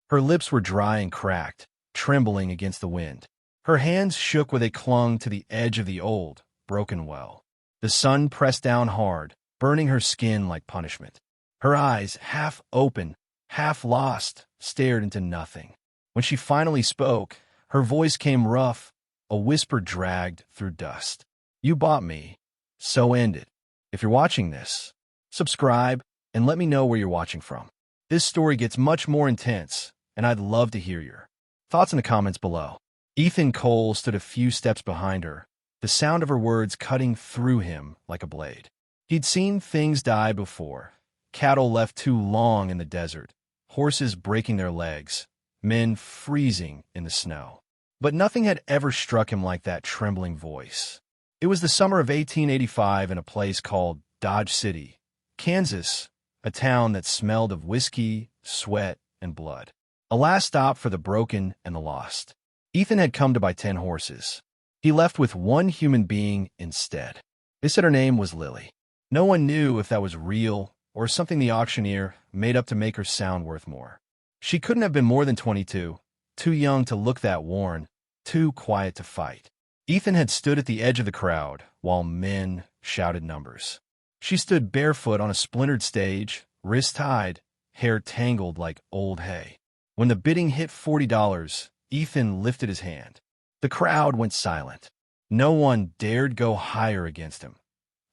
Her lips were dry and cracked, trembling against the wind. Her hands shook where they clung to the edge of the old, broken well. The sun pressed down hard, burning her skin like punishment. Her eyes, half open, half lost, stared into nothing. When she finally spoke, her voice came rough, a whisper dragged through dust. "You bought me. So end it. If you're watching this, subscribe and let me know where you're watching from. This story gets much more intense, and I'd love to hear your thoughts in the comments below." Ethan Cole stood a few steps behind her, the sound of her words cutting through him like a blade. He'd seen things die before. Cattle left too long in the desert, horses breaking their legs, men freezing in the snow. But nothing had ever struck him like that trembling voice. It was the summer of 1885 in a place called Dodge City, Kansas, a town that smelled of whiskey, sweat, and blood. A last stop for the broken and the lost. Ethan had come to buy 10 horses. He left with one human being instead. They said her name was Lily. No one knew if that was real or something the auctioneer made up to make her sound worth more. She couldn't have been more than 22, too young to look that worn, too quiet to fight. Ethan had stood at the edge of the crowd while men shouted numbers. She stood barefoot on a splintered stage, wrists tied, hair tangled like old hay. When the bidding hit $40, Ethan lifted his hand. The crowd went silent. No one dared go higher against him.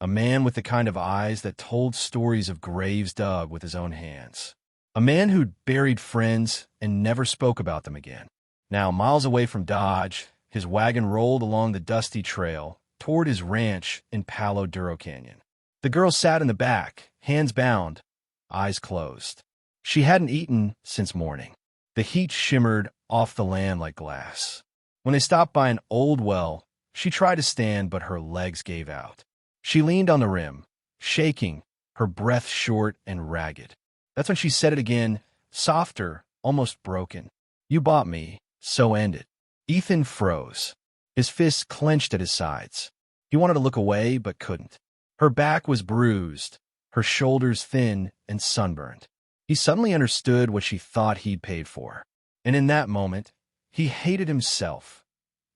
A man with the kind of eyes that told stories of graves dug with his own hands. A man who'd buried friends and never spoke about them again. Now, miles away from Dodge, his wagon rolled along the dusty trail toward his ranch in Palo Duro Canyon. The girl sat in the back, hands bound, eyes closed. She hadn't eaten since morning. The heat shimmered off the land like glass. When they stopped by an old well, she tried to stand, but her legs gave out. She leaned on the rim, shaking, her breath short and ragged. That's when she said it again, softer, almost broken. "You bought me, so end it." Ethan froze. His fists clenched at his sides. He wanted to look away, but couldn't. Her back was bruised, her shoulders thin and sunburned. He suddenly understood what she thought he'd paid for. And in that moment, he hated himself,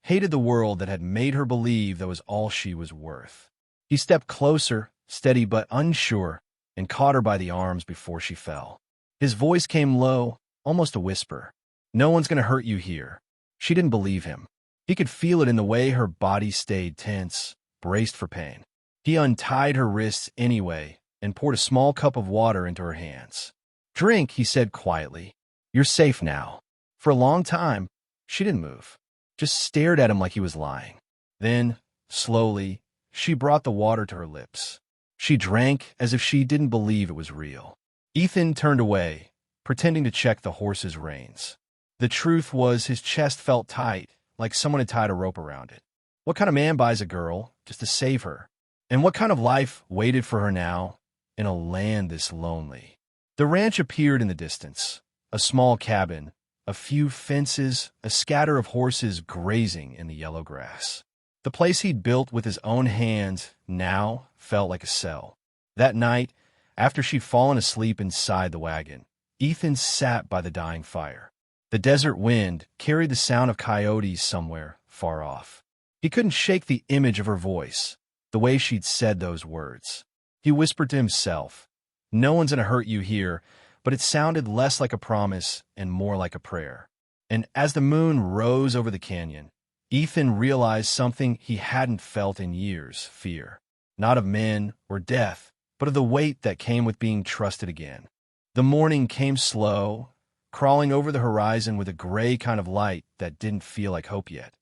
hated the world that had made her believe that was all she was worth. He stepped closer, steady but unsure, and caught her by the arms before she fell. His voice came low, almost a whisper. "No one's going to hurt you here." She didn't believe him. He could feel it in the way her body stayed tense, braced for pain. He untied her wrists anyway and poured a small cup of water into her hands. "Drink," he said quietly. "You're safe now." For a long time, she didn't move, just stared at him like he was lying. Then, slowly, she brought the water to her lips. She drank as if she didn't believe it was real. Ethan turned away, pretending to check the horse's reins. The truth was his chest felt tight, like someone had tied a rope around it. What kind of man buys a girl just to save her? And what kind of life waited for her now in a land this lonely? The ranch appeared in the distance, a small cabin, a few fences, a scatter of horses grazing in the yellow grass. The place he'd built with his own hands now felt like a cell. That night, after she'd fallen asleep inside the wagon, Ethan sat by the dying fire. The desert wind carried the sound of coyotes somewhere far off. He couldn't shake the image of her voice, the way she'd said those words. He whispered to himself, "No one's going to hurt you here," but it sounded less like a promise and more like a prayer. And as the moon rose over the canyon, Ethan realized something he hadn't felt in years, fear. Not of men or death, but of the weight that came with being trusted again. The morning came slow, crawling over the horizon with a gray kind of light that didn't feel like hope yet.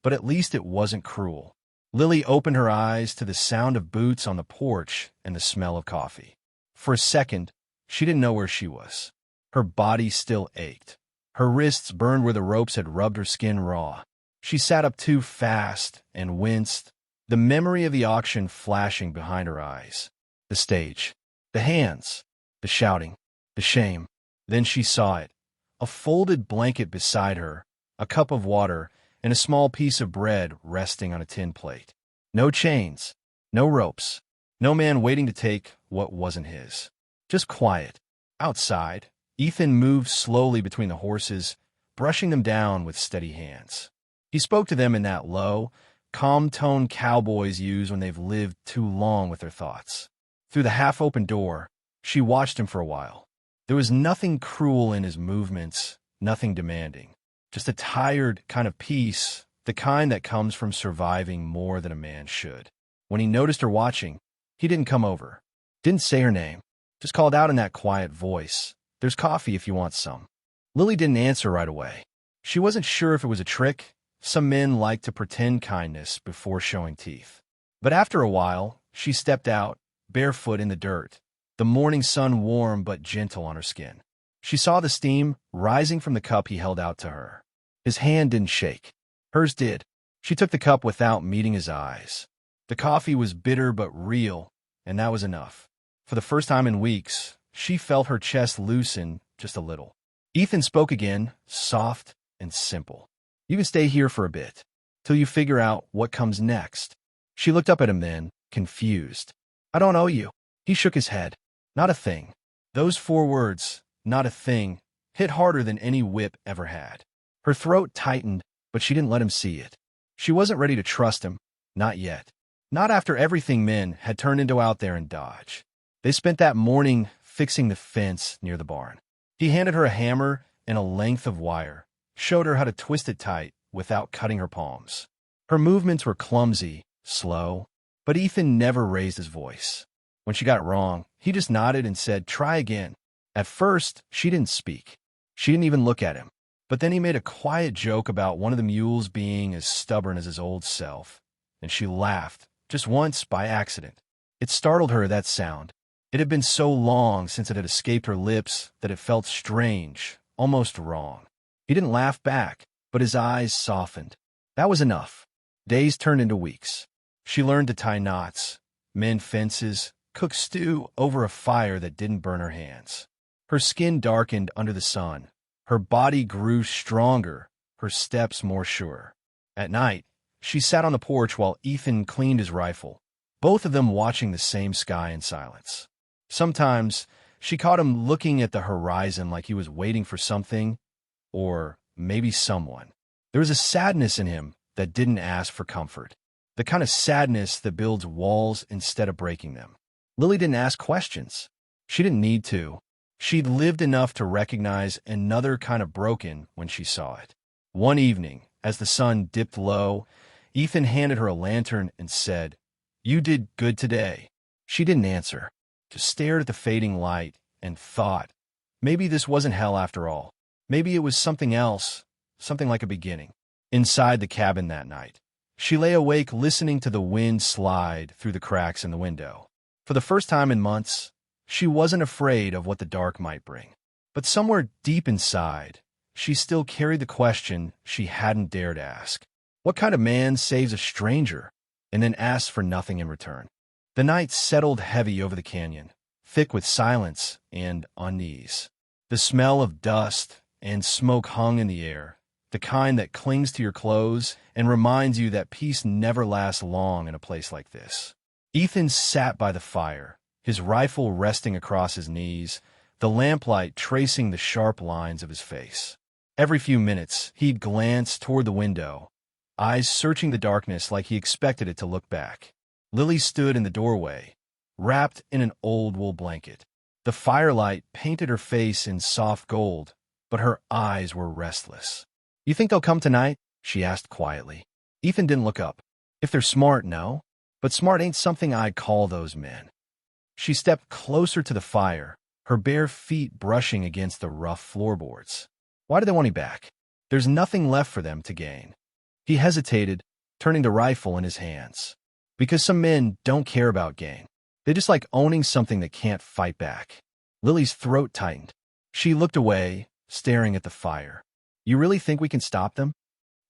But at least it wasn't cruel. Lily opened her eyes to the sound of boots on the porch and the smell of coffee. For a second, she didn't know where she was. Her body still ached. Her wrists burned where the ropes had rubbed her skin raw. She sat up too fast and winced, the memory of the auction flashing behind her eyes. The stage, the hands, the shouting, the shame. Then she saw it. A folded blanket beside her, a cup of water, and a small piece of bread resting on a tin plate. No chains, no ropes, no man waiting to take what wasn't his. Just quiet, outside, Ethan moved slowly between the horses, brushing them down with steady hands. He spoke to them in that low, calm tone cowboys use when they've lived too long with their thoughts. Through the half-open door, she watched him for a while. There was nothing cruel in his movements, nothing demanding. Just a tired kind of peace, the kind that comes from surviving more than a man should. When he noticed her watching, he didn't come over. Didn't say her name. Just called out in that quiet voice, "There's coffee if you want some." Lily didn't answer right away. She wasn't sure if it was a trick. Some men like to pretend kindness before showing teeth. But after a while, she stepped out, barefoot in the dirt, the morning sun warm but gentle on her skin. She saw the steam rising from the cup he held out to her. His hand didn't shake. Hers did. She took the cup without meeting his eyes. The coffee was bitter but real, and that was enough. For the first time in weeks, she felt her chest loosen just a little. Ethan spoke again, soft and simple. "You can stay here for a bit, till you figure out what comes next." She looked up at him then, confused. "I don't owe you." He shook his head. "Not a thing." Those 4 words, "not a thing," hit harder than any whip ever had. Her throat tightened, but she didn't let him see it. She wasn't ready to trust him, not yet. Not after everything men had turned into out there in Dodge. They spent that morning fixing the fence near the barn. He handed her a hammer and a length of wire, showed her how to twist it tight without cutting her palms. Her movements were clumsy, slow, but Ethan never raised his voice. When she got it wrong, he just nodded and said, "Try again." At first, she didn't speak. She didn't even look at him. But then he made a quiet joke about one of the mules being as stubborn as his old self, and she laughed, just once by accident. It startled her, that sound. It had been so long since it had escaped her lips that it felt strange, almost wrong. He didn't laugh back, but his eyes softened. That was enough. Days turned into weeks. She learned to tie knots, mend fences, cook stew over a fire that didn't burn her hands. Her skin darkened under the sun. Her body grew stronger, her steps more sure. At night, she sat on the porch while Ethan cleaned his rifle, both of them watching the same sky in silence. Sometimes, she caught him looking at the horizon like he was waiting for something, or maybe someone. There was a sadness in him that didn't ask for comfort, the kind of sadness that builds walls instead of breaking them. Lily didn't ask questions. She didn't need to. She'd lived enough to recognize another kind of broken when she saw it. One evening, as the sun dipped low, Ethan handed her a lantern and said, "You did good today." She didn't answer, just stared at the fading light and thought, maybe this wasn't hell after all. Maybe it was something else, something like a beginning. Inside the cabin that night, she lay awake listening to the wind slide through the cracks in the window. For the first time in months, she wasn't afraid of what the dark might bring. But somewhere deep inside, she still carried the question she hadn't dared ask. What kind of man saves a stranger and then asks for nothing in return? The night settled heavy over the canyon, thick with silence and unease. The smell of dust and smoke hung in the air, the kind that clings to your clothes and reminds you that peace never lasts long in a place like this. Ethan sat by the fire, his rifle resting across his knees, the lamplight tracing the sharp lines of his face. Every few minutes, he'd glance toward the window, eyes searching the darkness like he expected it to look back. Lily stood in the doorway, wrapped in an old wool blanket. The firelight painted her face in soft gold, but her eyes were restless. "You think they'll come tonight?" she asked quietly. Ethan didn't look up. "If they're smart, no. But smart ain't something I'd call those men." She stepped closer to the fire, her bare feet brushing against the rough floorboards. "Why do they want you back?" "There's nothing left for them to gain." He hesitated, turning the rifle in his hands. "Because some men don't care about gain. They just like owning something that can't fight back." Lily's throat tightened. She looked away, staring at the fire. "You really think we can stop them?"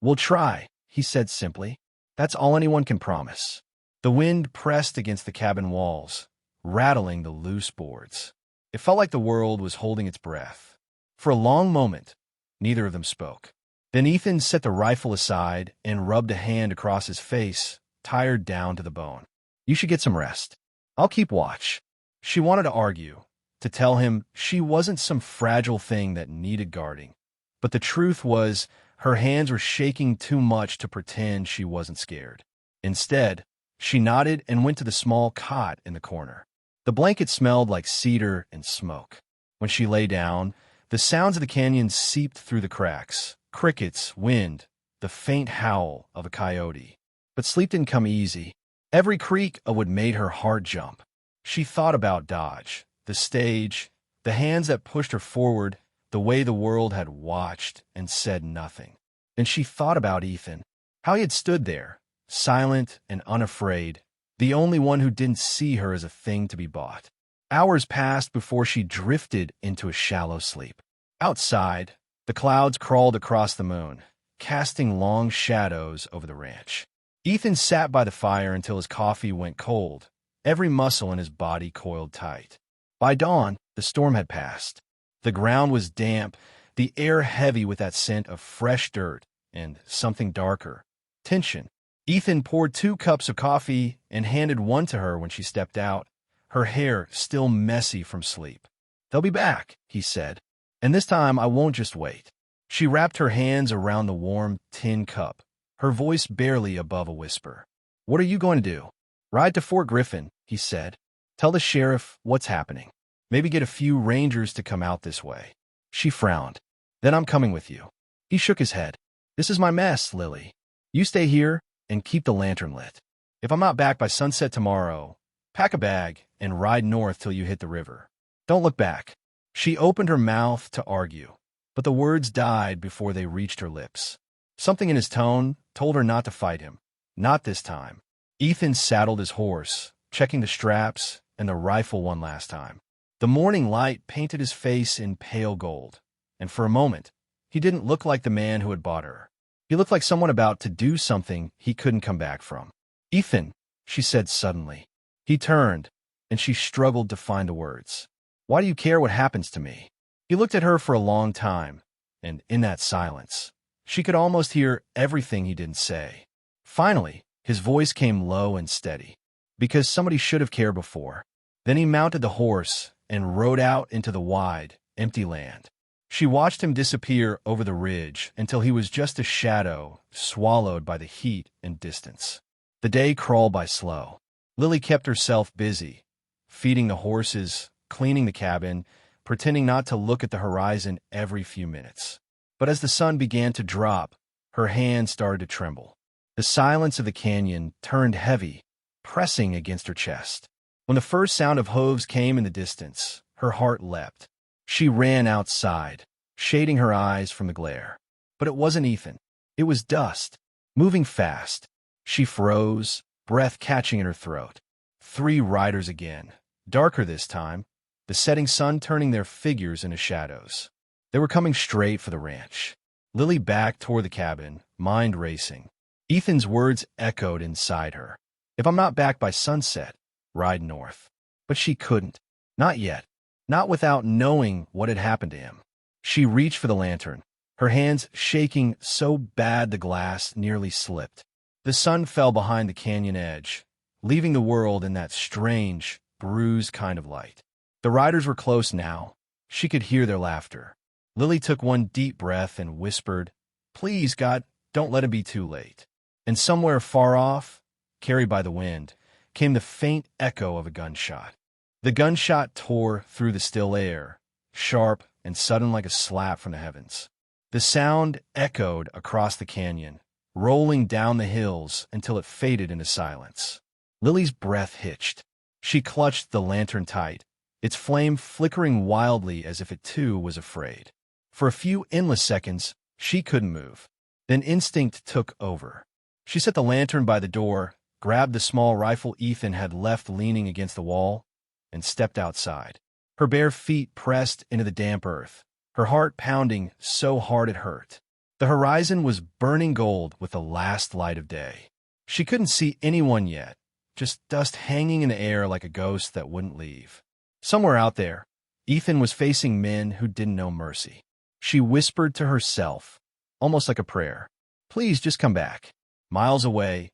"We'll try," he said simply. "That's all anyone can promise." The wind pressed against the cabin walls, rattling the loose boards. It felt like the world was holding its breath. For a long moment, neither of them spoke. Then Ethan set the rifle aside and rubbed a hand across his face, tired down to the bone. "You should get some rest. I'll keep watch." She wanted to argue, to tell him she wasn't some fragile thing that needed guarding. But the truth was, her hands were shaking too much to pretend she wasn't scared. Instead, she nodded and went to the small cot in the corner. The blanket smelled like cedar and smoke. When she lay down, the sounds of the canyon seeped through the cracks. Crickets, wind, the faint howl of a coyote. But sleep didn't come easy. Every creak of what made her heart jump. She thought about Dodge, the stage, the hands that pushed her forward, the way the world had watched and said nothing. And she thought about Ethan, how he had stood there, silent and unafraid, the only one who didn't see her as a thing to be bought. Hours passed before she drifted into a shallow sleep. Outside, the clouds crawled across the moon, casting long shadows over the ranch. Ethan sat by the fire until his coffee went cold, every muscle in his body coiled tight. By dawn, the storm had passed. The ground was damp, the air heavy with that scent of fresh dirt and something darker, tension. Ethan poured 2 cups of coffee and handed one to her when she stepped out, her hair still messy from sleep. "They'll be back," he said, "and this time I won't just wait." She wrapped her hands around the warm tin cup, her voice barely above a whisper. "What are you going to do?" "Ride to Fort Griffin," he said. "Tell the sheriff what's happening. Maybe get a few rangers to come out this way." She frowned. "Then I'm coming with you." He shook his head. "This is my mess, Lily. You stay here and keep the lantern lit. If I'm not back by sunset tomorrow, pack a bag and ride north till you hit the river. Don't look back." She opened her mouth to argue, but the words died before they reached her lips. Something in his tone told her not to fight him. Not this time. Ethan saddled his horse, checking the straps and the rifle one last time. The morning light painted his face in pale gold, and for a moment, he didn't look like the man who had bought her. He looked like someone about to do something he couldn't come back from. "Ethan," she said suddenly. He turned, and she struggled to find the words. "Why do you care what happens to me?" He looked at her for a long time, and in that silence, she could almost hear everything he didn't say. Finally, his voice came low and steady, "Because somebody should have cared before." Then he mounted the horse and rode out into the wide, empty land. She watched him disappear over the ridge until he was just a shadow, swallowed by the heat and distance. The day crawled by slow. Lily kept herself busy, feeding the horses, cleaning the cabin, pretending not to look at the horizon every few minutes. But as the sun began to drop, her hands started to tremble. The silence of the canyon turned heavy, pressing against her chest. When the first sound of hooves came in the distance, her heart leapt. She ran outside, shading her eyes from the glare. But it wasn't Ethan. It was dust, moving fast. She froze, breath catching in her throat. 3 riders again, darker this time, the setting sun turning their figures into shadows. They were coming straight for the ranch. Lily backed toward the cabin, mind racing. Ethan's words echoed inside her. "If I'm not back by sunset, ride north." But she couldn't. Not yet. Not without knowing what had happened to him. She reached for the lantern, her hands shaking so bad the glass nearly slipped. The sun fell behind the canyon edge, leaving the world in that strange, bruised kind of light. The riders were close now. She could hear their laughter. Lily took one deep breath and whispered, "Please, God, don't let it be too late." And somewhere far off, carried by the wind, came the faint echo of a gunshot. The gunshot tore through the still air, sharp and sudden like a slap from the heavens. The sound echoed across the canyon, rolling down the hills until it faded into silence. Lily's breath hitched. She clutched the lantern tight, its flame flickering wildly as if it too was afraid. For a few endless seconds, she couldn't move. Then instinct took over. She set the lantern by the door, grabbed the small rifle Ethan had left leaning against the wall, and stepped outside. Her bare feet pressed into the damp earth, her heart pounding so hard it hurt. The horizon was burning gold with the last light of day. She couldn't see anyone yet, just dust hanging in the air like a ghost that wouldn't leave. Somewhere out there, Ethan was facing men who didn't know mercy. She whispered to herself, almost like a prayer, "Please just come back." Miles away,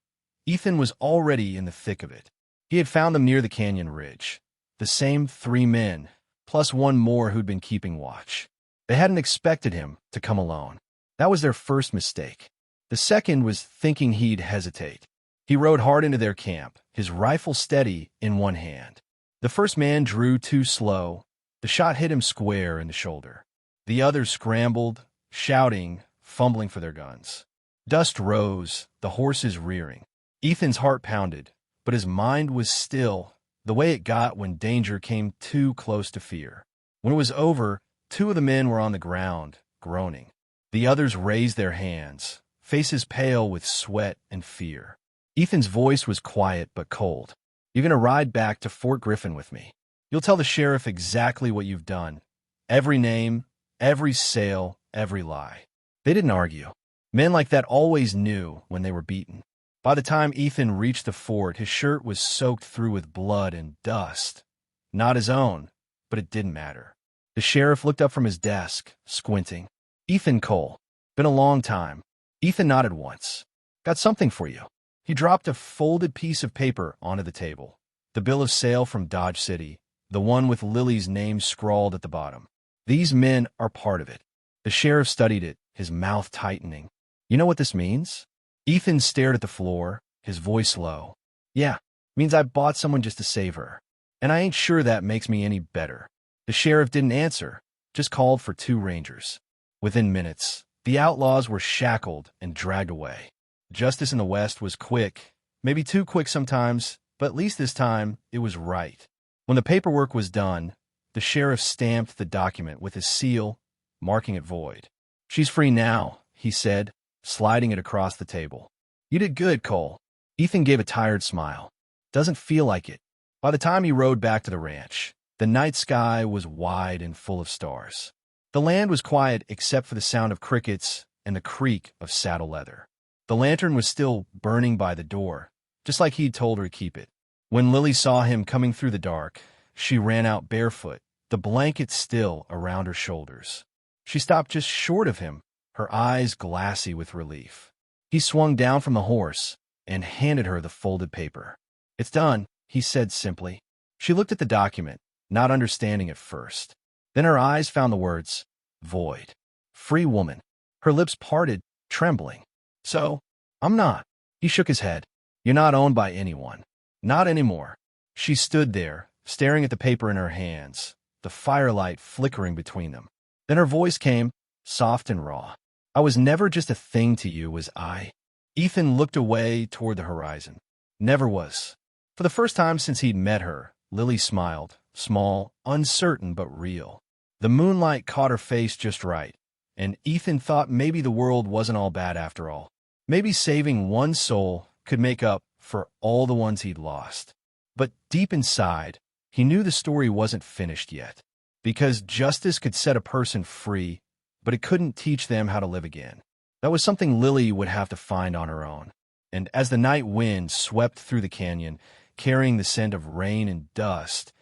Ethan was already in the thick of it. He had found them near the canyon ridge. The same 3 men, plus one more who'd been keeping watch. They hadn't expected him to come alone. That was their first mistake. The second was thinking he'd hesitate. He rode hard into their camp, his rifle steady in one hand. The first man drew too slow. The shot hit him square in the shoulder. The others scrambled, shouting, fumbling for their guns. Dust rose, the horses rearing. Ethan's heart pounded, but his mind was still, the way it got when danger came too close to fear. When it was over, two of the men were on the ground, groaning. The others raised their hands, faces pale with sweat and fear. Ethan's voice was quiet but cold. "You're going to ride back to Fort Griffin with me. You'll tell the sheriff exactly what you've done. Every name, every sale, every lie." They didn't argue. Men like that always knew when they were beaten. By the time Ethan reached the fort, his shirt was soaked through with blood and dust. Not his own, but it didn't matter. The sheriff looked up from his desk, squinting. "Ethan Cole. Been a long time." Ethan nodded once. "Got something for you." He dropped a folded piece of paper onto the table. The bill of sale from Dodge City, the one with Lily's name scrawled at the bottom. "These men are part of it." The sheriff studied it, his mouth tightening. "You know what this means?" Ethan stared at the floor, his voice low. "Yeah, means I bought someone just to save her. And I ain't sure that makes me any better." The sheriff didn't answer, just called for 2 rangers. Within minutes, the outlaws were shackled and dragged away. Justice in the West was quick, maybe too quick sometimes, but at least this time it was right. When the paperwork was done, the sheriff stamped the document with his seal, marking it void. "She's free now," he said, sliding it across the table. "You did good, Cole." Ethan gave a tired smile. "Doesn't feel like it." By the time he rode back to the ranch, the night sky was wide and full of stars. The land was quiet except for the sound of crickets and the creak of saddle leather. The lantern was still burning by the door, just like he'd told her to keep it. When Lily saw him coming through the dark, she ran out barefoot, the blanket still around her shoulders. She stopped just short of him, her eyes glassy with relief. He swung down from the horse and handed her the folded paper. "It's done," he said simply. She looked at the document, not understanding at first. Then her eyes found the words, "Void. Free woman." Her lips parted, trembling. "So, I'm not." He shook his head. "You're not owned by anyone. Not anymore." She stood there, staring at the paper in her hands, the firelight flickering between them. Then her voice came, soft and raw. "I was never just a thing to you, was I?" Ethan looked away toward the horizon. "Never was." For the first time since he'd met her, Lily smiled, small, uncertain but real. The moonlight caught her face just right, and Ethan thought maybe the world wasn't all bad after all. Maybe saving one soul could make up for all the ones he'd lost. But deep inside, he knew the story wasn't finished yet. Because justice could set a person free, but it couldn't teach them how to live again. That was something Lily would have to find on her own. And as the night wind swept through the canyon, carrying the scent of rain and dust,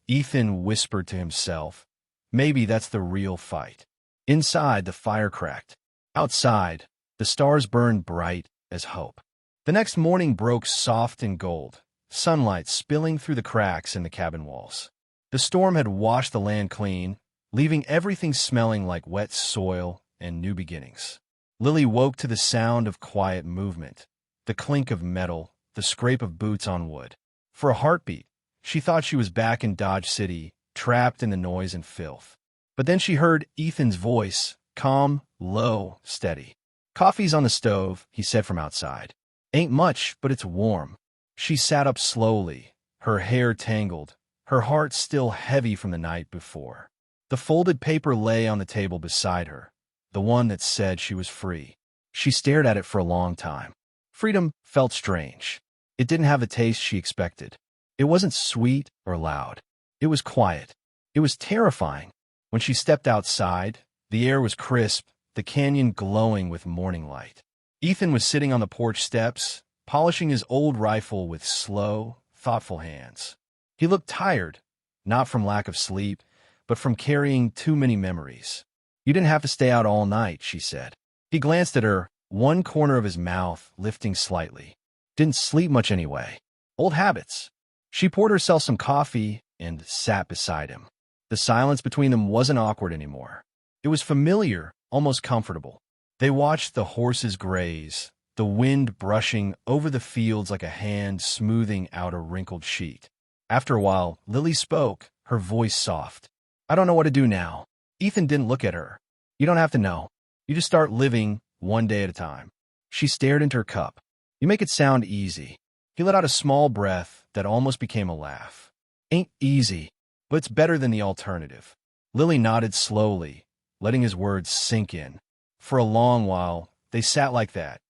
Ethan whispered to himself, maybe that's the real fight. Inside, the fire cracked. Outside, the stars burned bright as hope. The next morning broke soft and gold, sunlight spilling through the cracks in the cabin walls. The storm had washed the land clean, leaving everything smelling like wet soil and new beginnings. Lily woke to the sound of quiet movement, the clink of metal, the scrape of boots on wood. For a heartbeat, she thought she was back in Dodge City, trapped in the noise and filth. But then she heard Ethan's voice, calm, low, steady. "Coffee's on the stove," he said from outside. "Ain't much, but it's warm." She sat up slowly, her hair tangled, her heart still heavy from the night before. The folded paper lay on the table beside her, the one that said she was free. She stared at it for a long time. Freedom felt strange. It didn't have the taste she expected. It wasn't sweet or loud. It was quiet. It was terrifying. When she stepped outside, the air was crisp, the canyon glowing with morning light. Ethan was sitting on the porch steps, polishing his old rifle with slow, thoughtful hands. He looked tired, not from lack of sleep, but from carrying too many memories. "You didn't have to stay out all night," she said. He glanced at her, one corner of his mouth lifting slightly. "Didn't sleep much anyway. Old habits." She poured herself some coffee and sat beside him. The silence between them wasn't awkward anymore. It was familiar, almost comfortable. They watched the horses graze, the wind brushing over the fields like a hand smoothing out a wrinkled sheet. After a while, Lily spoke, her voice soft. "I don't know what to do now." Ethan didn't look at her. "You don't have to know. You just start living one day at a time." She stared into her cup. "You make it sound easy." He let out a small breath that almost became a laugh. "Ain't easy, but it's better than the alternative." Lily nodded slowly, letting his words sink in. For a long while, they sat like that,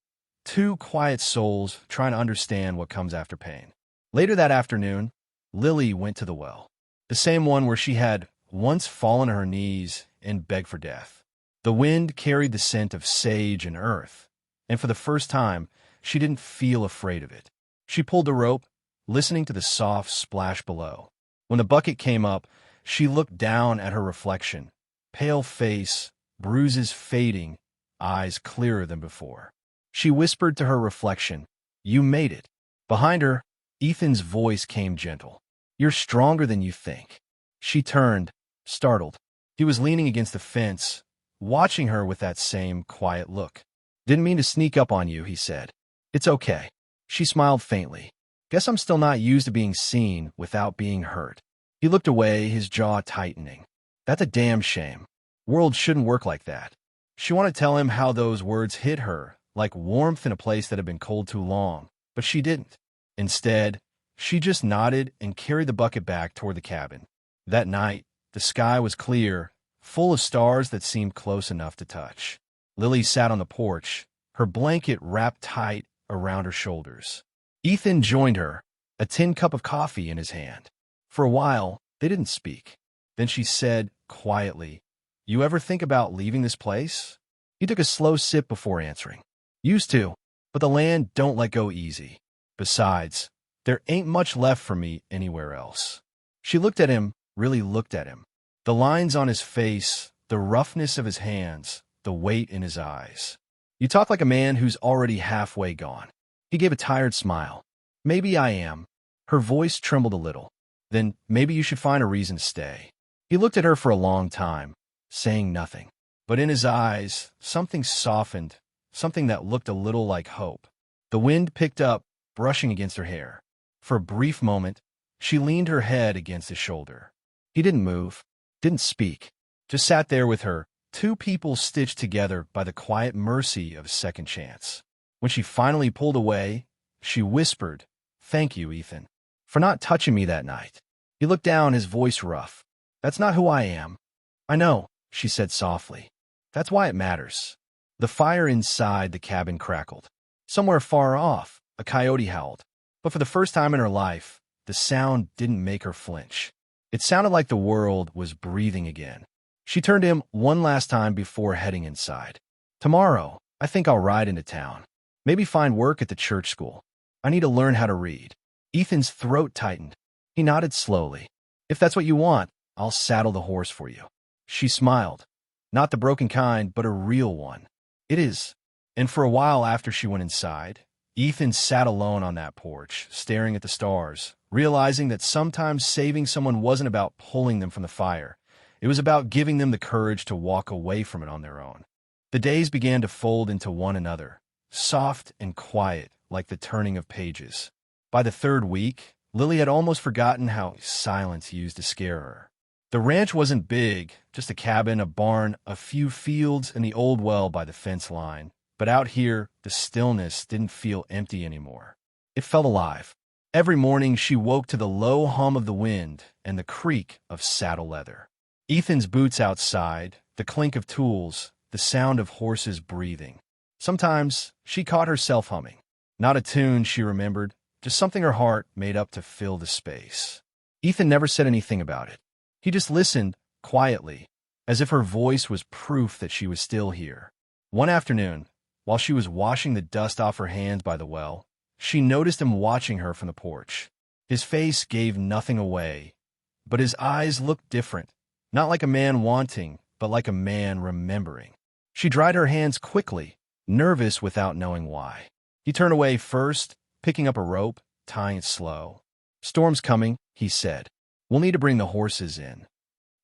two quiet souls trying to understand what comes after pain. Later that afternoon, Lily went to the well, the same one where she had once fallen to her knees and begged for death. The wind carried the scent of sage and earth, and for the first time, she didn't feel afraid of it. She pulled the rope, listening to the soft splash below. When the bucket came up, she looked down at her reflection, pale face, bruises fading, eyes clearer than before. She whispered to her reflection, "You made it." Behind her, Ethan's voice came gentle. "You're stronger than you think." She turned, startled. He was leaning against the fence, watching her with that same quiet look. "Didn't mean to sneak up on you," he said. "It's okay." She smiled faintly. "Guess I'm still not used to being seen without being hurt." He looked away, his jaw tightening. "That's a damn shame. World shouldn't work like that." She wanted to tell him how those words hit her, like warmth in a place that had been cold too long, but she didn't. Instead, she just nodded and carried the bucket back toward the cabin. That night, the sky was clear, full of stars that seemed close enough to touch. Lily sat on the porch, her blanket wrapped tight around her shoulders. Ethan joined her, a tin cup of coffee in his hand. For a while, they didn't speak. Then she said, quietly, "You ever think about leaving this place?" He took a slow sip before answering. "Used to, but the land don't let go easy. Besides, there ain't much left for me anywhere else." She looked at him, really looked at him. The lines on his face, the roughness of his hands, the weight in his eyes. "You talk like a man who's already halfway gone." He gave a tired smile. "Maybe I am." Her voice trembled a little. "Then maybe you should find a reason to stay." He looked at her for a long time, saying nothing. But in his eyes, something softened, something that looked a little like hope. The wind picked up, brushing against her hair. For a brief moment, she leaned her head against his shoulder. He didn't move, didn't speak, just sat there with her, two people stitched together by the quiet mercy of a second chance. When she finally pulled away, she whispered, "Thank you, Ethan, for not touching me that night." He looked down, his voice rough. "That's not who I am." "I know," she said softly. "That's why it matters." The fire inside the cabin crackled. Somewhere far off, a coyote howled. But for the first time in her life, the sound didn't make her flinch. It sounded like the world was breathing again. She turned to him one last time before heading inside. "Tomorrow, I think I'll ride into town. Maybe find work at the church school. I need to learn how to read." Ethan's throat tightened. He nodded slowly. "If that's what you want, I'll saddle the horse for you." She smiled. Not the broken kind, but a real one. "It is." And for a while after she went inside, Ethan sat alone on that porch, staring at the stars, realizing that sometimes saving someone wasn't about pulling them from the fire. It was about giving them the courage to walk away from it on their own. The days began to fold into one another, soft and quiet like the turning of pages. By the third week, Lily had almost forgotten how silence used to scare her. The ranch wasn't big, just a cabin, a barn, a few fields, and the old well by the fence line. But out here, the stillness didn't feel empty anymore. It felt alive. Every morning, she woke to the low hum of the wind and the creak of saddle leather. Ethan's boots outside, the clink of tools, the sound of horses breathing. Sometimes, she caught herself humming. Not a tune, she remembered, just something her heart made up to fill the space. Ethan never said anything about it. He just listened, quietly, as if her voice was proof that she was still here. One afternoon, while she was washing the dust off her hands by the well, she noticed him watching her from the porch. His face gave nothing away, but his eyes looked different, not like a man wanting, but like a man remembering. She dried her hands quickly, nervous without knowing why. He turned away first, picking up a rope, tying it slow. "Storm's coming," he said. "We'll need to bring the horses in."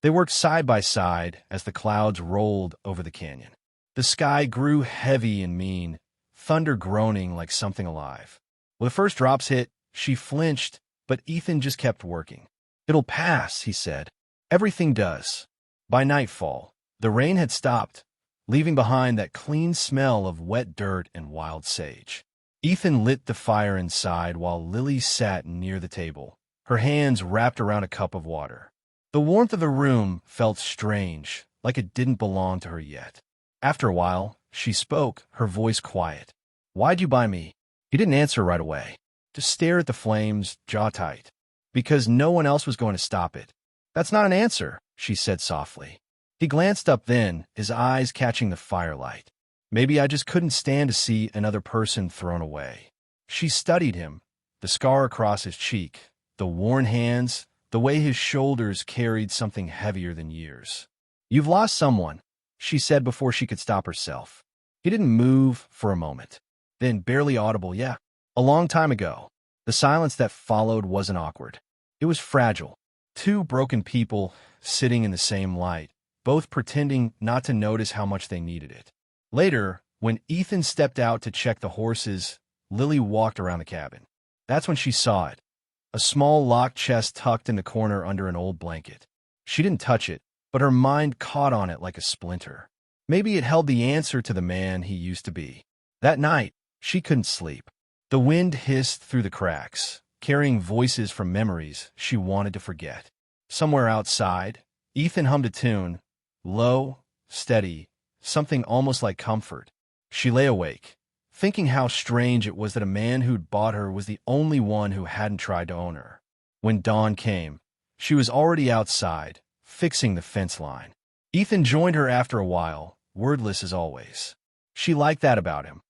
They worked side by side as the clouds rolled over the canyon. The sky grew heavy and mean, thunder groaning like something alive. When the first drops hit, she flinched, but Ethan just kept working. "It'll pass," he said. "Everything does." By nightfall, the rain had stopped, leaving behind that clean smell of wet dirt and wild sage. Ethan lit the fire inside while Lily sat near the table, her hands wrapped around a cup of water. The warmth of the room felt strange, like it didn't belong to her yet. After a while, she spoke, her voice quiet. "Why'd you buy me?" He didn't answer right away. Just stared at the flames, jaw tight. "Because no one else was going to stop it." "That's not an answer," she said softly. He glanced up then, his eyes catching the firelight. "Maybe I just couldn't stand to see another person thrown away." She studied him, the scar across his cheek, the worn hands, the way his shoulders carried something heavier than years. "You've lost someone," she said before she could stop herself. He didn't move for a moment. Then, barely audible, "Yeah, a long time ago." The silence that followed wasn't awkward. It was fragile. Two broken people sitting in the same light, both pretending not to notice how much they needed it. Later, when Ethan stepped out to check the horses, Lily walked around the cabin. That's when she saw it. A small locked chest tucked in the corner under an old blanket. She didn't touch it, but her mind caught on it like a splinter. Maybe it held the answer to the man he used to be. That night, she couldn't sleep. The wind hissed through the cracks, carrying voices from memories she wanted to forget. Somewhere outside, Ethan hummed a tune, low, steady, something almost like comfort. She lay awake, thinking how strange it was that a man who'd bought her was the only one who hadn't tried to own her. When dawn came, she was already outside, fixing the fence line. Ethan joined her after a while, wordless as always. She liked that about him.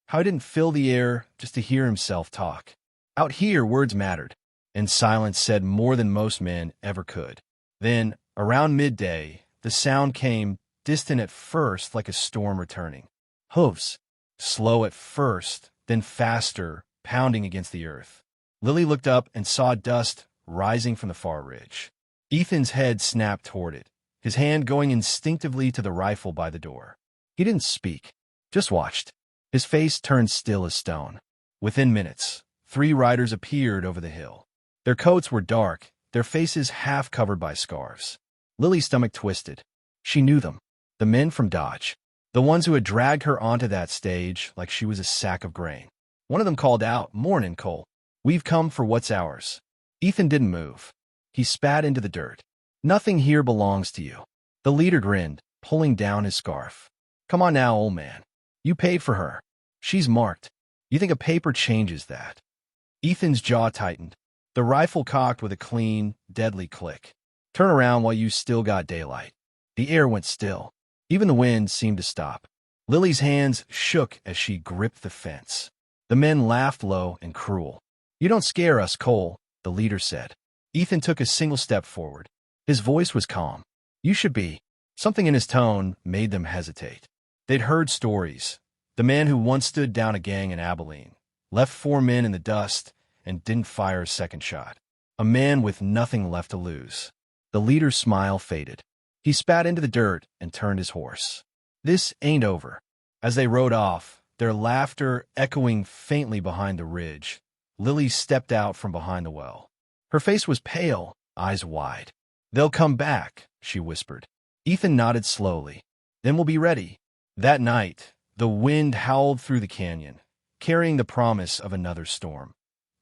How he didn't fill the air just to hear himself talk. Out here, words mattered, and silence said more than most men ever could. Then, around midday, the sound came, distant at first like a storm returning. Hooves, slow at first, then faster, pounding against the earth. Lily looked up and saw dust rising from the far ridge. Ethan's head snapped toward it, his hand going instinctively to the rifle by the door. He didn't speak, just watched. His face turned still as stone. Within minutes, 3 riders appeared over the hill. Their coats were dark, their faces half covered by scarves. Lily's stomach twisted. She knew them. The men from Dodge. The ones who had dragged her onto that stage like she was a sack of grain. One of them called out, "Mornin', Cole. We've come for what's ours." Ethan didn't move. He spat into the dirt. "Nothing here belongs to you." The leader grinned, pulling down his scarf. "Come on now, old man. You paid for her. She's marked. You think a paper changes that?" Ethan's jaw tightened, the rifle cocked with a clean, deadly click. "Turn around while you still got daylight." The air went still. Even the wind seemed to stop. Lily's hands shook as she gripped the fence. The men laughed low and cruel. "You don't scare us, Cole," the leader said. Ethan took a single step forward. His voice was calm. "You should be." Something in his tone made them hesitate. They'd heard stories. The man who once stood down a gang in Abilene, left 4 men in the dust, and didn't fire a second shot. A man with nothing left to lose. The leader's smile faded. He spat into the dirt and turned his horse. "This ain't over." As they rode off, their laughter echoing faintly behind the ridge, Lily stepped out from behind the well. Her face was pale, eyes wide. "They'll come back," she whispered. Ethan nodded slowly. "Then we'll be ready." That night, the wind howled through the canyon, carrying the promise of another storm.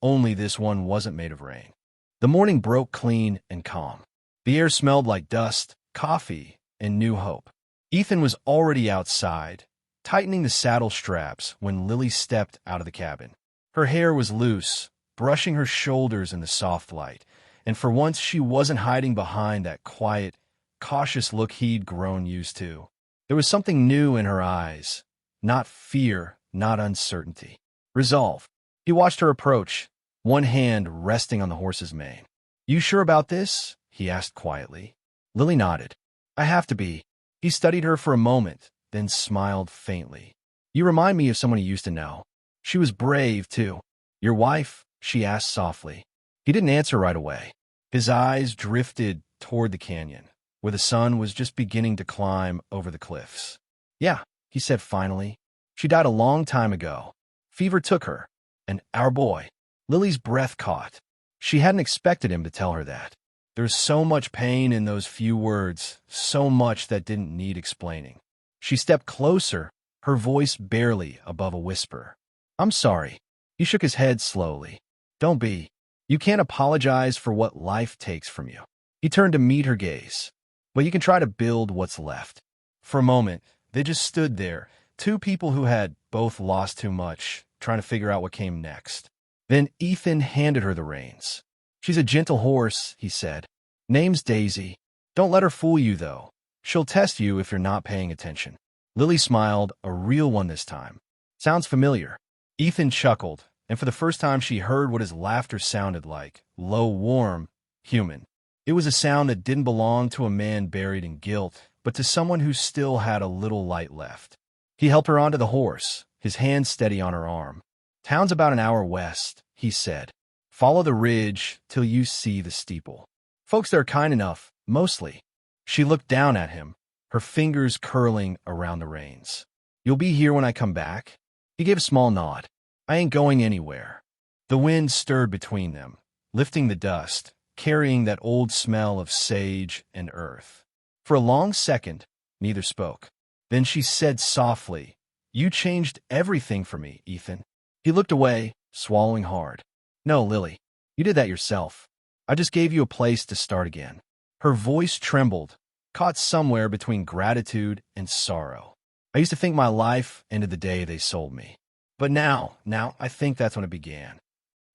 Only this one wasn't made of rain. The morning broke clean and calm. The air smelled like dust, coffee, and new hope. Ethan was already outside, tightening the saddle straps when Lily stepped out of the cabin. Her hair was loose, brushing her shoulders in the soft light, and for once she wasn't hiding behind that quiet, cautious look he'd grown used to. There was something new in her eyes, not fear, not uncertainty. Resolve. He watched her approach, one hand resting on the horse's mane. "You sure about this?" he asked quietly. Lily nodded. "I have to be." He studied her for a moment, then smiled faintly. "You remind me of someone he used to know. She was brave, too." "Your wife?" she asked softly. He didn't answer right away. His eyes drifted toward the canyon, where the sun was just beginning to climb over the cliffs. Yeah, he said finally. She died a long time ago. Fever took her. And our boy. Lily's breath caught. She hadn't expected him to tell her that. There's so much pain in those few words, so much that didn't need explaining. She stepped closer, her voice barely above a whisper. I'm sorry. He shook his head slowly. Don't be. You can't apologize for what life takes from you. He turned to meet her gaze. But you can try to build what's left. For a moment, they just stood there, two people who had both lost too much, trying to figure out what came next. Then Ethan handed her the reins. She's a gentle horse, he said. Name's Daisy. Don't let her fool you, though. She'll test you if you're not paying attention. Lily smiled, a real one this time. Sounds familiar. Ethan chuckled, and for the first time she heard what his laughter sounded like. Low, warm, human. It was a sound that didn't belong to a man buried in guilt, but to someone who still had a little light left. He helped her onto the horse, his hand steady on her arm. Town's about an hour west, he said. Follow the ridge till you see the steeple. Folks there are kind enough, mostly. She looked down at him, her fingers curling around the reins. You'll be here when I come back? He gave a small nod. I ain't going anywhere. The wind stirred between them, lifting the dust, carrying that old smell of sage and earth. For a long second, neither spoke. Then she said softly, You changed everything for me, Ethan. He looked away, swallowing hard. No, Lily, you did that yourself. I just gave you a place to start again. Her voice trembled, caught somewhere between gratitude and sorrow. I used to think my life ended the day they sold me. But now, I think that's when it began.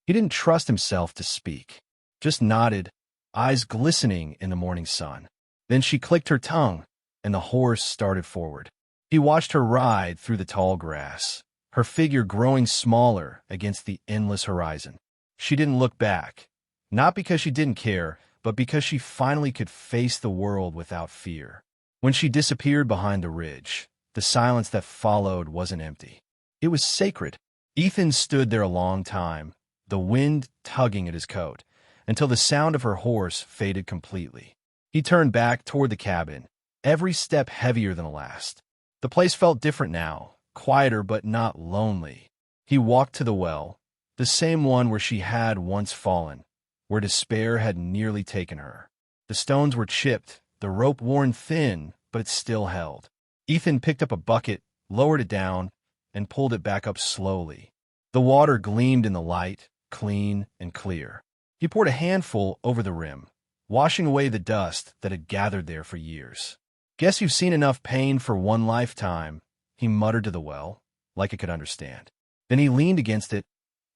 He didn't trust himself to speak, just nodded, eyes glistening in the morning sun. Then she clicked her tongue, and the horse started forward. He watched her ride through the tall grass, her figure growing smaller against the endless horizon. She didn't look back, not because she didn't care, but because she finally could face the world without fear. When she disappeared behind the ridge, the silence that followed wasn't empty. It was sacred. Ethan stood there a long time, the wind tugging at his coat, until the sound of her horse faded completely. He turned back toward the cabin, every step heavier than the last. The place felt different now, quieter but not lonely. He walked to the well, the same one where she had once fallen, where despair had nearly taken her. The stones were chipped, the rope worn thin, but it still held. Ethan picked up a bucket, lowered it down, and pulled it back up slowly. The water gleamed in the light, clean and clear. He poured a handful over the rim, washing away the dust that had gathered there for years. Guess you've seen enough pain for one lifetime, he muttered to the well, like it could understand. Then he leaned against it,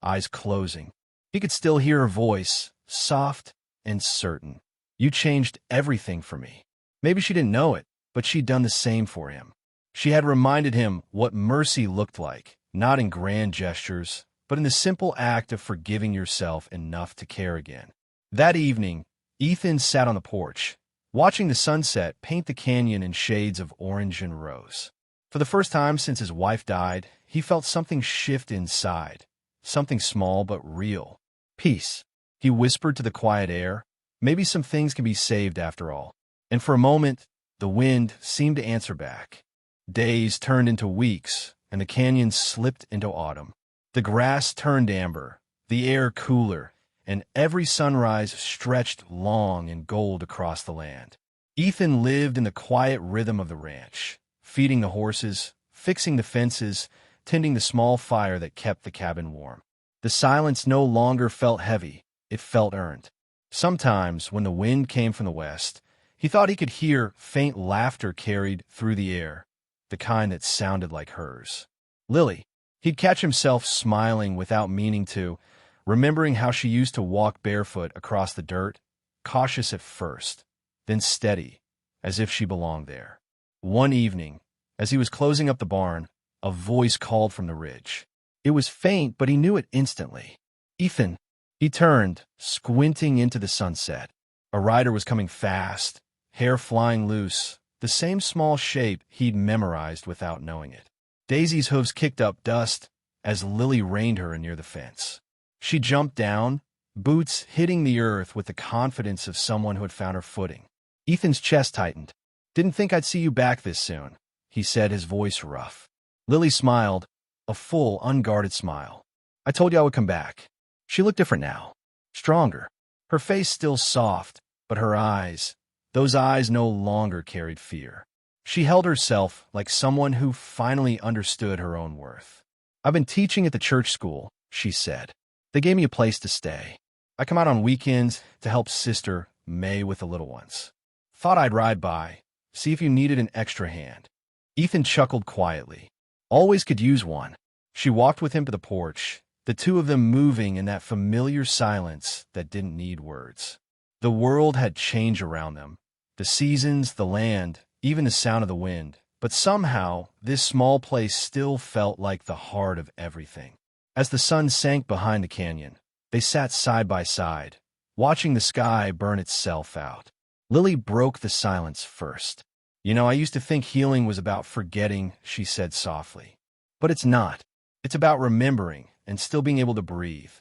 eyes closing. He could still hear her voice, soft and certain. You changed everything for me. Maybe she didn't know it, but she'd done the same for him. She had reminded him what mercy looked like, not in grand gestures, but in the simple act of forgiving yourself enough to care again. That evening, Ethan sat on the porch, watching the sunset paint the canyon in shades of orange and rose. For the first time since his wife died, he felt something shift inside, something small but real. Peace, he whispered to the quiet air. Maybe some things can be saved after all. And for a moment, the wind seemed to answer back. Days turned into weeks, and the canyon slipped into autumn. The grass turned amber, the air cooler, and every sunrise stretched long and gold across the land. Ethan lived in the quiet rhythm of the ranch, feeding the horses, fixing the fences, tending the small fire that kept the cabin warm. The silence no longer felt heavy, it felt earned. Sometimes, when the wind came from the west, he thought he could hear faint laughter carried through the air, the kind that sounded like hers. Lily. He'd catch himself smiling without meaning to, remembering how she used to walk barefoot across the dirt, cautious at first, then steady, as if she belonged there. One evening, as he was closing up the barn, a voice called from the ridge. It was faint, but he knew it instantly. Ethan. He turned, squinting into the sunset. A rider was coming fast, hair flying loose, the same small shape he'd memorized without knowing it. Daisy's hooves kicked up dust as Lily reined her near the fence. She jumped down, boots hitting the earth with the confidence of someone who had found her footing. Ethan's chest tightened. Didn't think I'd see you back this soon, he said, his voice rough. Lily smiled, a full, unguarded smile. I told you I would come back. She looked different now, stronger. Her face still soft, but her eyes, those eyes no longer carried fear. She held herself like someone who finally understood her own worth. I've been teaching at the church school, she said. They gave me a place to stay. I come out on weekends to help Sister May with the little ones. Thought I'd ride by, see if you needed an extra hand. Ethan chuckled quietly. Always could use one. She walked with him to the porch, the two of them moving in that familiar silence that didn't need words. The world had changed around them. The seasons, the land, even the sound of the wind. But somehow, this small place still felt like the heart of everything. As the sun sank behind the canyon, they sat side by side, watching the sky burn itself out. Lily broke the silence first. You know, I used to think healing was about forgetting, she said softly. But it's not. It's about remembering and still being able to breathe.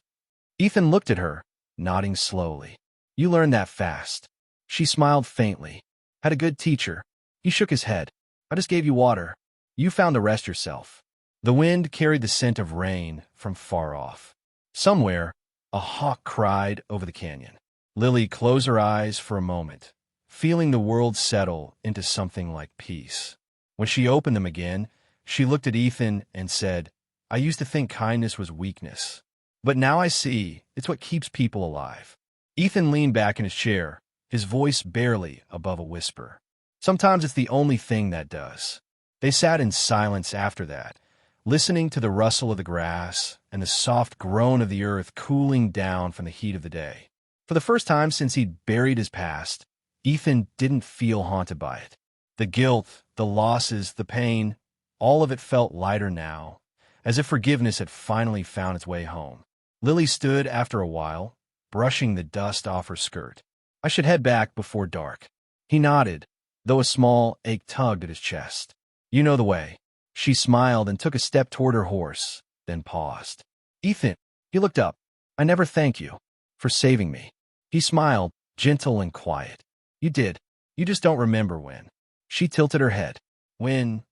Ethan looked at her, nodding slowly. You learned that fast. She smiled faintly. Had a good teacher. He shook his head. I just gave you water. You found the rest yourself. The wind carried the scent of rain from far off. Somewhere, a hawk cried over the canyon. Lily closed her eyes for a moment, feeling the world settle into something like peace. When she opened them again, she looked at Ethan and said, I used to think kindness was weakness, but now I see it's what keeps people alive. Ethan leaned back in his chair, his voice barely above a whisper. Sometimes it's the only thing that does. They sat in silence after that, listening to the rustle of the grass and the soft groan of the earth cooling down from the heat of the day. For the first time since he'd buried his past, Ethan didn't feel haunted by it. The guilt, the losses, the pain, all of it felt lighter now, as if forgiveness had finally found its way home. Lily stood after a while, brushing the dust off her skirt. I should head back before dark. He nodded, though a small ache tugged at his chest. You know the way. She smiled and took a step toward her horse, then paused. Ethan, he looked up. I never thank you for saving me. He smiled, gentle and quiet. You did. You just don't remember when. She tilted her head. When?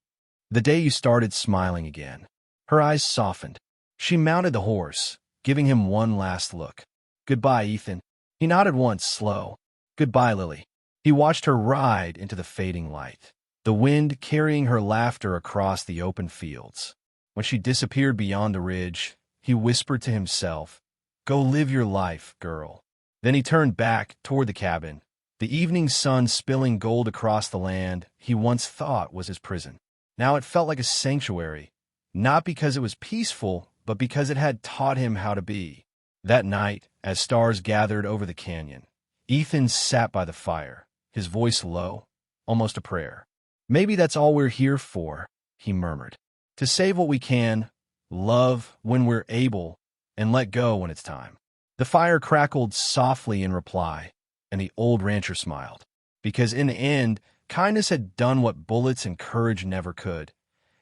The day you started smiling again. Her eyes softened. She mounted the horse, giving him one last look. Goodbye, Ethan. He nodded once, slow. Goodbye, Lily. He watched her ride into the fading light, the wind carrying her laughter across the open fields. When she disappeared beyond the ridge, he whispered to himself, Go live your life, girl. Then he turned back toward the cabin, the evening sun spilling gold across the land he once thought was his prison. Now it felt like a sanctuary, not because it was peaceful, but because it had taught him how to be. That night, as stars gathered over the canyon, Ethan sat by the fire, his voice low, almost a prayer. Maybe that's all we're here for, he murmured. To save what we can, love when we're able, and let go when it's time. The fire crackled softly in reply, and the old rancher smiled. Because in the end, kindness had done what bullets and courage never could.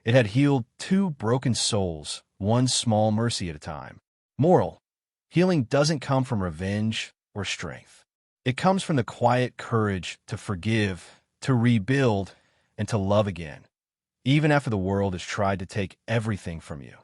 It had healed two broken souls, one small mercy at a time. Moral: healing doesn't come from revenge or strength. It comes from the quiet courage to forgive, to rebuild, and to love again, even after the world has tried to take everything from you.